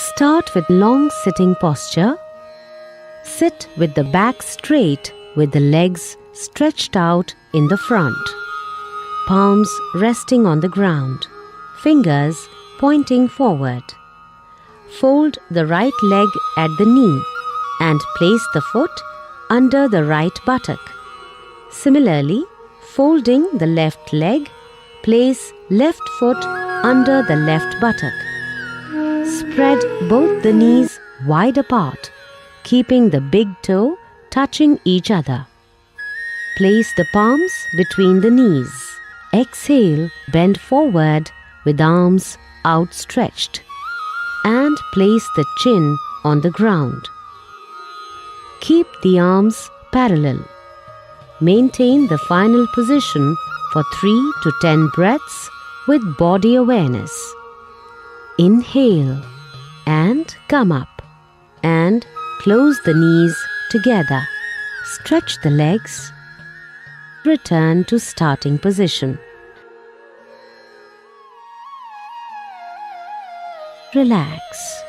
Start with long sitting posture. Sit with the back straight with the legs stretched out in the front. Palms resting on the ground. Fingers pointing forward. Fold the right leg at the knee and place the foot under the right buttock. Similarly, folding the left leg, place left foot under the left buttock. Spread both the knees wide apart, keeping the big toe touching each other. Place the palms between the knees. Exhale, bend forward with arms outstretched and place the chin on the ground. Keep the arms parallel. Maintain the final position for 3 to 10 breaths with body awareness. Inhale and come up and close the knees together. Stretch the legs. Return to starting position. Relax.